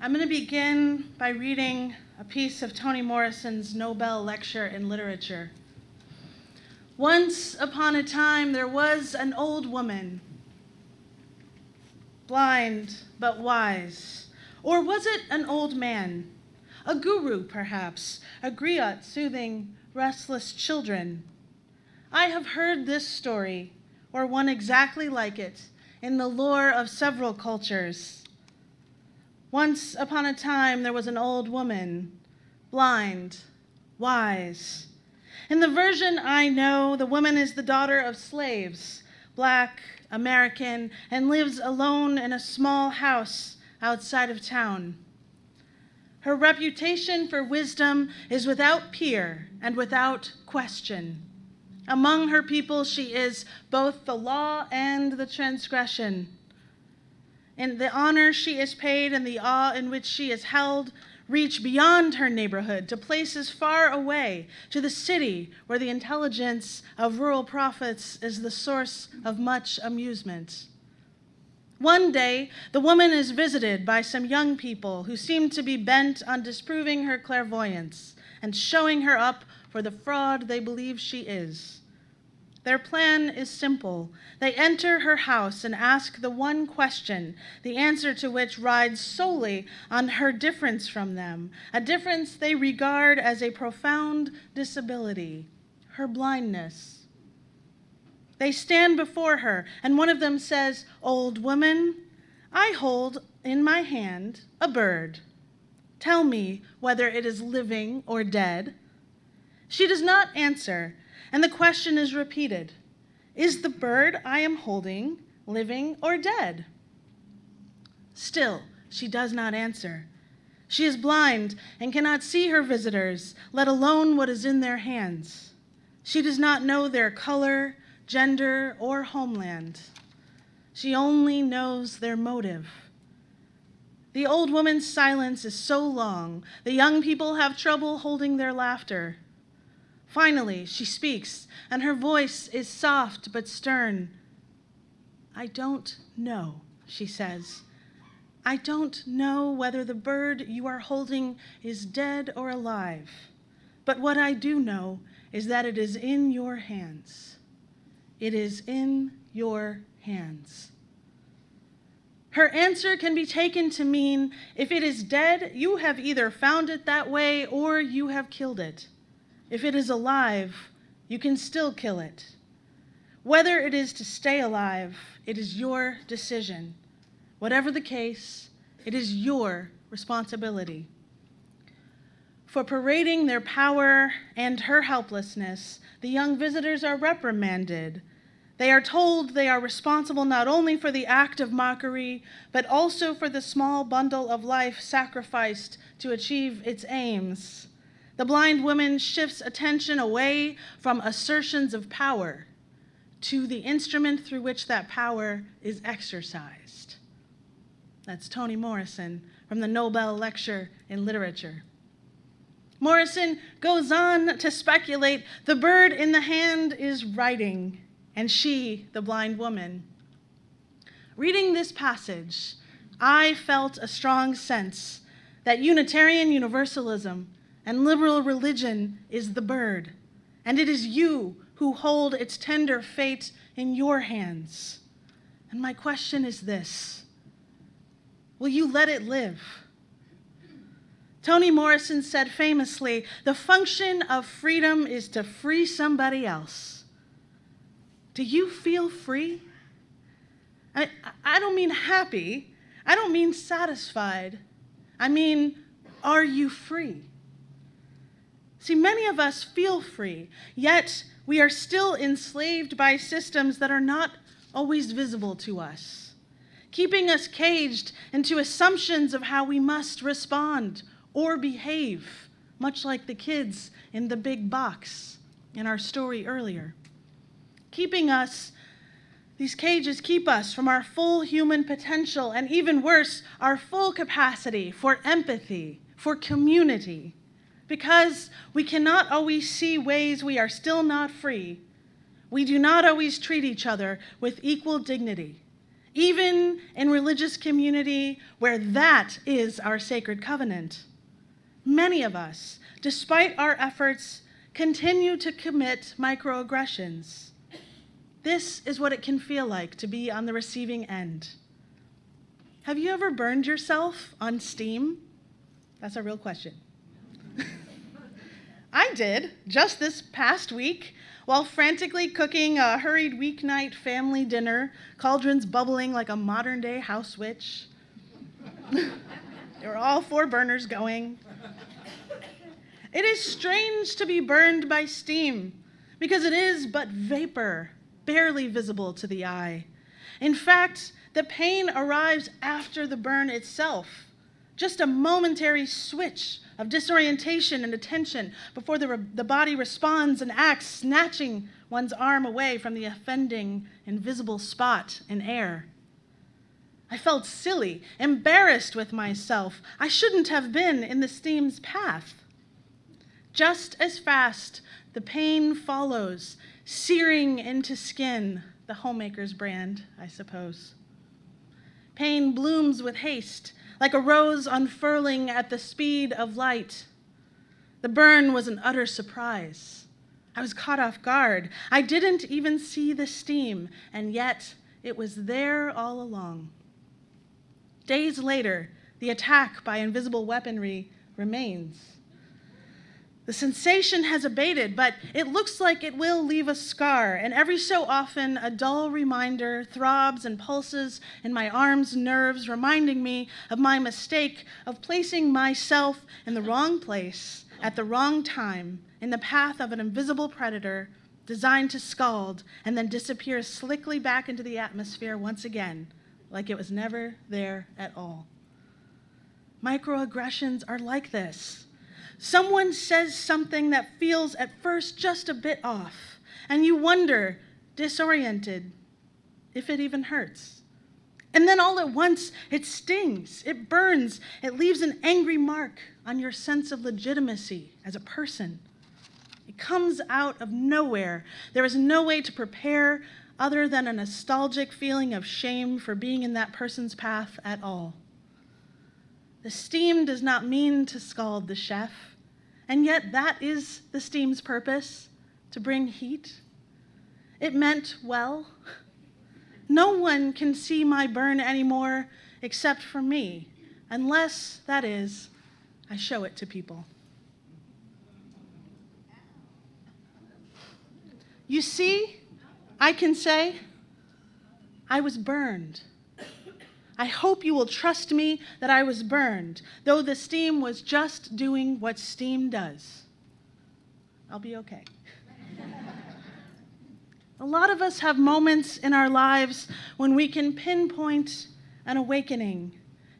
I'm going to begin by reading a piece of Toni Morrison's Nobel lecture in literature. Once upon a time, there was an old woman, blind but wise. Or was it an old man? A guru, perhaps, a griot soothing restless children. I have heard this story, or one exactly like it, in the lore of several cultures. Once upon a time, there was an old woman, blind, wise. In the version I know, the woman is the daughter of slaves, Black, American, and lives alone in a small house outside of town. Her reputation for wisdom is without peer and without question. Among her people, she is both the law and the transgression. And the honor she is paid and the awe in which she is held reach beyond her neighborhood to places far away, to the city where the intelligence of rural prophets is the source of much amusement. One day, the woman is visited by some young people who seem to be bent on disproving her clairvoyance and showing her up for the fraud they believe she is. Their plan is simple. They enter her house and ask the one question, the answer to which rides solely on her difference from them, a difference they regard as a profound disability, her blindness. They stand before her, and one of them says, "Old woman, I hold in my hand a bird. Tell me whether it is living or dead." She does not answer, and the question is repeated. Is the bird I am holding living or dead? Still, she does not answer. She is blind and cannot see her visitors, let alone what is in their hands. She does not know their color, gender, or homeland. She only knows their motive. The old woman's silence is so long, the young people have trouble holding their laughter. Finally, she speaks, and her voice is soft but stern. "I don't know," she says. "I don't know whether the bird you are holding is dead or alive. But what I do know is that it is in your hands. It is in your hands." Her answer can be taken to mean, if it is dead, you have either found it that way or you have killed it. If it is alive, you can still kill it. Whether it is to stay alive, it is your decision. Whatever the case, it is your responsibility. For parading their power and her helplessness, the young visitors are reprimanded. They are told they are responsible not only for the act of mockery, but also for the small bundle of life sacrificed to achieve its aims. The blind woman shifts attention away from assertions of power to the instrument through which that power is exercised. That's Toni Morrison from the Nobel lecture in literature. Morrison goes on to speculate the bird in the hand is writing, and she, the blind woman. Reading this passage, I felt a strong sense that Unitarian Universalism and liberal religion is the bird, and it is you who hold its tender fate in your hands. And my question is this: will you let it live? Toni Morrison said famously, "The function of freedom is to free somebody else." Do you feel free? I don't mean happy. I don't mean satisfied. I mean, are you free? See, many of us feel free, yet we are still enslaved by systems that are not always visible to us, keeping us caged into assumptions of how we must respond or behave, much like the kids in the big box in our story earlier. These cages keep us from our full human potential, and even worse, our full capacity for empathy, for community. Because we cannot always see ways we are still not free, we do not always treat each other with equal dignity. even in religious community where that is our sacred covenant. Many of us, despite our efforts, continue to commit microaggressions. This is what it can feel like to be on the receiving end. Have you ever burned yourself on steam? That's a real question. I did, just this past week, while frantically cooking a hurried weeknight family dinner, cauldrons bubbling like a modern-day house witch. There were all 4 burners going. It is strange to be burned by steam, because it is but vapor, barely visible to the eye. In fact, the pain arrives after the burn itself, just a momentary switch of disorientation and attention before the body responds and acts, snatching one's arm away from the offending invisible spot in air. I felt silly, embarrassed with myself. I shouldn't have been in the steam's path. Just as fast, the pain follows, searing into skin, the homemaker's brand, I suppose. Pain blooms with haste, like a rose unfurling at the speed of light. The burn was an utter surprise. I was caught off guard. I didn't even see the steam, and yet it was there all along. Days later, the attack by invisible weaponry remains. The sensation has abated, but it looks like it will leave a scar, and every so often a dull reminder throbs and pulses in my arm's nerves, reminding me of my mistake of placing myself in the wrong place at the wrong time in the path of an invisible predator designed to scald and then disappear slickly back into the atmosphere once again, like it was never there at all. Microaggressions are like this. Someone says something that feels at first just a bit off, and you wonder, disoriented, if it even hurts. And then all at once, it stings, it burns, it leaves an angry mark on your sense of legitimacy as a person. It comes out of nowhere. There is no way to prepare other than a nostalgic feeling of shame for being in that person's path at all. The steam does not mean to scald the chef, and yet that is the steam's purpose, to bring heat. It meant well. No one can see my burn anymore except for me, unless, that is, I show it to people. You see, I can say, I was burned. I hope you will trust me that I was burned, though the steam was just doing what steam does. I'll be okay. A lot of us have moments in our lives when we can pinpoint an awakening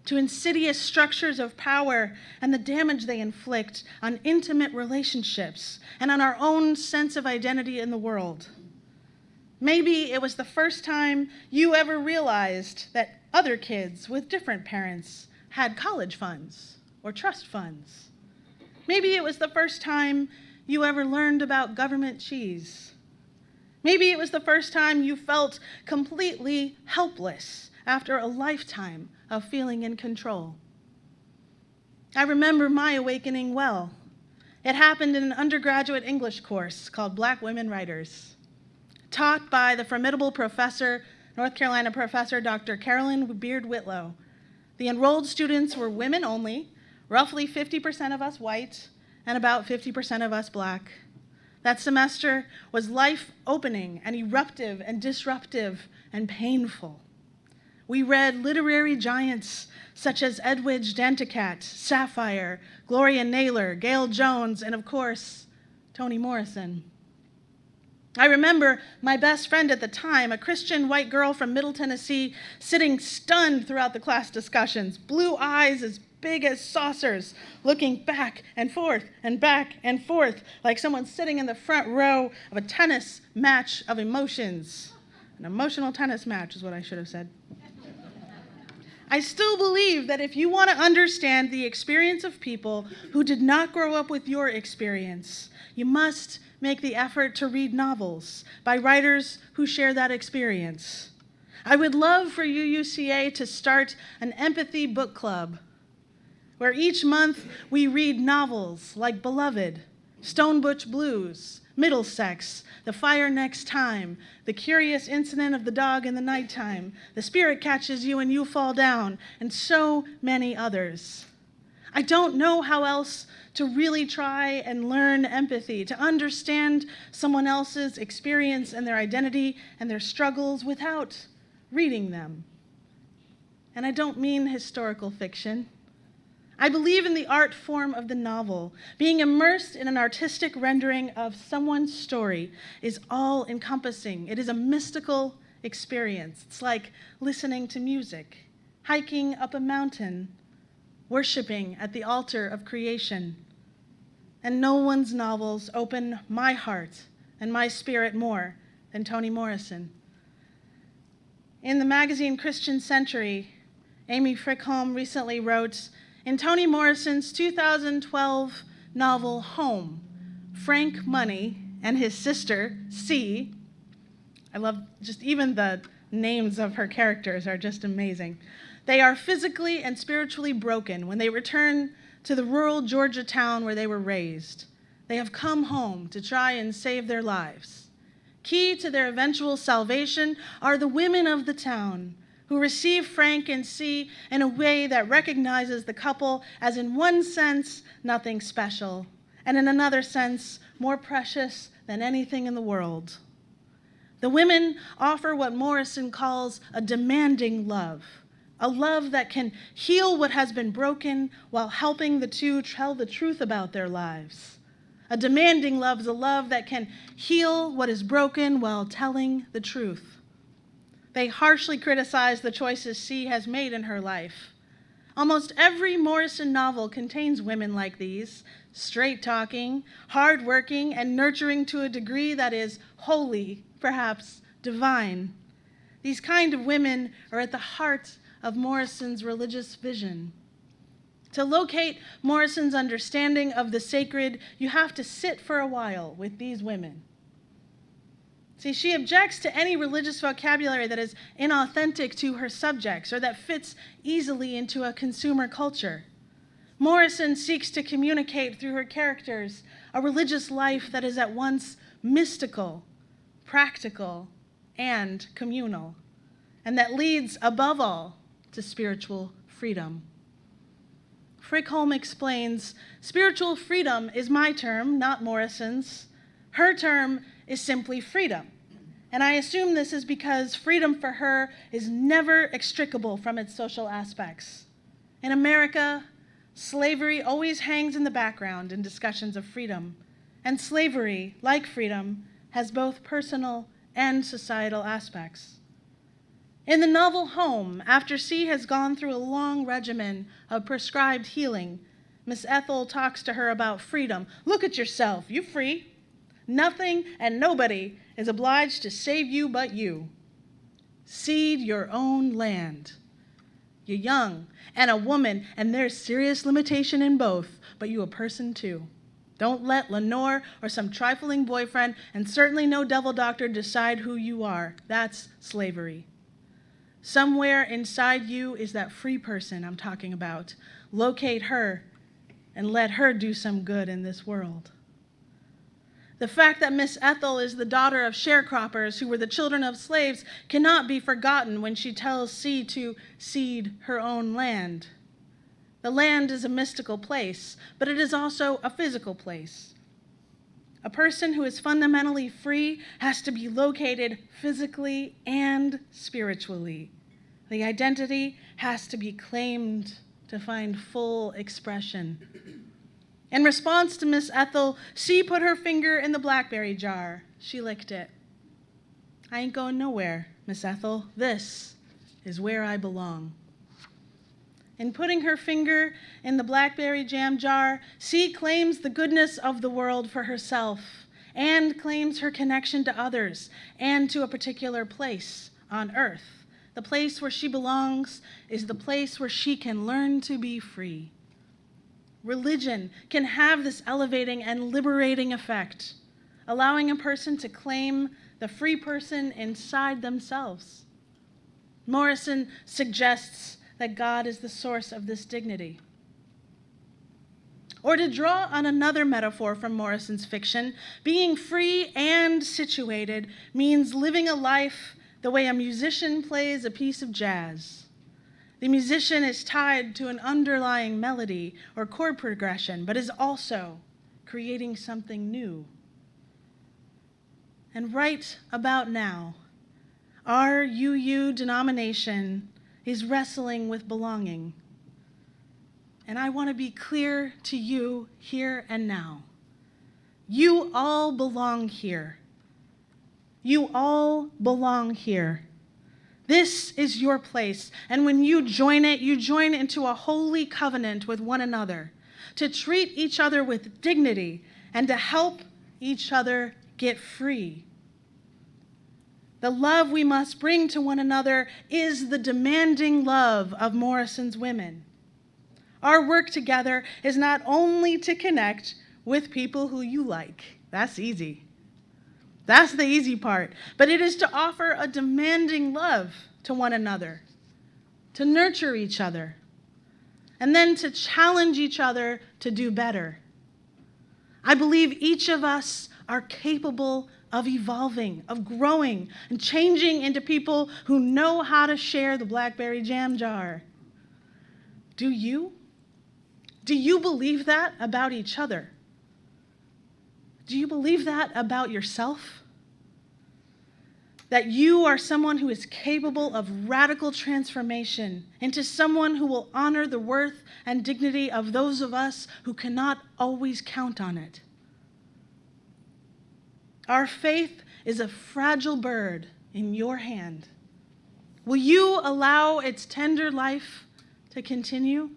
to insidious structures of power and the damage they inflict on intimate relationships and on our own sense of identity in the world. Maybe it was the first time you ever realized that other kids with different parents had college funds or trust funds. Maybe it was the first time you ever learned about government cheese. Maybe it was the first time you felt completely helpless after a lifetime of feeling in control. I remember my awakening well. It happened in an undergraduate English course called Black Women Writers, taught by the formidable professor, North Carolina professor Dr. Carolyn Beard Whitlow. The enrolled students were women only, roughly 50% of us white, and about 50% of us Black. That semester was life-opening and eruptive and disruptive and painful. We read literary giants such as Edwidge Danticat, Sapphire, Gloria Naylor, Gail Jones, and of course, Toni Morrison. I remember my best friend at the time, a Christian white girl from Middle Tennessee, sitting stunned throughout the class discussions, blue eyes as big as saucers, looking back and forth, like someone sitting in the front row of a tennis match of emotions. An emotional tennis match is what I should have said. I still believe that if you want to understand the experience of people who did not grow up with your experience, you must make the effort to read novels by writers who share that experience. I would love for UUCA to start an empathy book club where each month we read novels like Beloved, Stonebutch Blues, Middlesex, The Fire Next Time, The Curious Incident of the Dog in the Nighttime, The Spirit Catches You and You Fall Down, and so many others. I don't know how else to really try and learn empathy, to understand someone else's experience and their identity and their struggles without reading them. And I don't mean historical fiction. I believe in the art form of the novel. Being immersed in an artistic rendering of someone's story is all-encompassing. It is a mystical experience. It's like listening to music, hiking up a mountain, worshiping at the altar of creation. And no one's novels open my heart and my spirit more than Toni Morrison. In the magazine Christian Century, Amy Frickholm recently wrote, in Toni Morrison's 2012 novel Home, Frank Money and his sister, C, I love just even the names of her characters are just amazing. They are physically and spiritually broken when they return to the rural Georgia town where they were raised. They have come home to try and save their lives. Key to their eventual salvation are the women of the town who receive Frank and C in a way that recognizes the couple as, in one sense, nothing special, and in another sense, more precious than anything in the world. The women offer what Morrison calls a demanding love, a love that can heal what has been broken while helping the two tell the truth about their lives. A demanding love is a love that can heal what is broken while telling the truth. They harshly criticize the choices C has made in her life. Almost every Morrison novel contains women like these, straight-talking, hard-working, and nurturing to a degree that is holy, perhaps divine. These kind of women are at the heart of Morrison's religious vision. To locate Morrison's understanding of the sacred, you have to sit for a while with these women. See, she objects to any religious vocabulary that is inauthentic to her subjects or that fits easily into a consumer culture. Morrison seeks to communicate through her characters a religious life that is at once mystical, practical, and communal, and that leads, above all, to spiritual freedom. Frickholm explains, spiritual freedom is my term, not Morrison's. Her term is simply freedom. And I assume this is because freedom for her is never extricable from its social aspects. In America, slavery always hangs in the background in discussions of freedom. And slavery, like freedom, has both personal and societal aspects. In the novel Home, after C has gone through a long regimen of prescribed healing, Miss Ethel talks to her about freedom. Look at yourself, you're free. Nothing and nobody is obliged to save you but you. Seed your own land. You're young and a woman, and there's serious limitation in both, but you a person too. Don't let Lenore or some trifling boyfriend, and certainly no devil doctor, decide who you are. That's slavery. Somewhere inside you is that free person I'm talking about. Locate her and let her do some good in this world. The fact that Miss Ethel is the daughter of sharecroppers who were the children of slaves cannot be forgotten when she tells C to seed her own land. The land is a mystical place, but it is also a physical place. A person who is fundamentally free has to be located physically and spiritually. The identity has to be claimed to find full expression. In response to Miss Ethel, C put her finger in the blackberry jar. She licked it. I ain't going nowhere, Miss Ethel. This is where I belong. In putting her finger in the blackberry jam jar, C claims the goodness of the world for herself and claims her connection to others and to a particular place on earth. The place where she belongs is the place where she can learn to be free. Religion can have this elevating and liberating effect, allowing a person to claim the free person inside themselves. Morrison suggests that God is the source of this dignity. Or to draw on another metaphor from Morrison's fiction, being free and situated means living a life the way a musician plays a piece of jazz. The musician is tied to an underlying melody or chord progression, but is also creating something new. And right about now, our UU denomination is wrestling with belonging. And I want to be clear to you here and now. You all belong here. You all belong here. This is your place. And when you join it, you join into a holy covenant with one another to treat each other with dignity and to help each other get free. The love we must bring to one another is the demanding love of Morrison's women. Our work together is not only to connect with people who you like. That's easy. That's the easy part. But it is to offer a demanding love to one another, to nurture each other, and then to challenge each other to do better. I believe each of us are capable of evolving, of growing, and changing into people who know how to share the blackberry jam jar. Do you? Do you believe that about each other? Do you believe that about yourself? That you are someone who is capable of radical transformation into someone who will honor the worth and dignity of those of us who cannot always count on it. Our faith is a fragile bird in your hand. Will you allow its tender life to continue?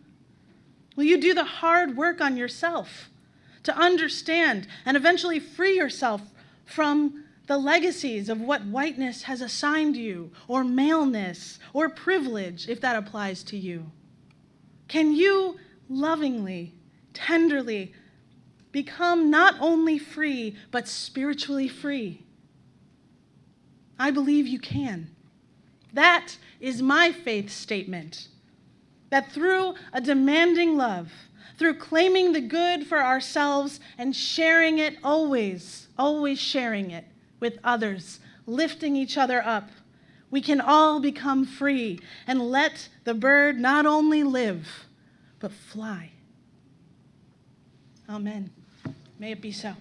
Will you do the hard work on yourself to understand and eventually free yourself from the legacies of what whiteness has assigned you, or maleness, or privilege, if that applies to you? Can you lovingly, tenderly become not only free, but spiritually free? I believe you can. That is my faith statement. That through a demanding love, through claiming the good for ourselves and sharing it always sharing it with others, lifting each other up, we can all become free and let the bird not only live, but fly. Amen. May it be so.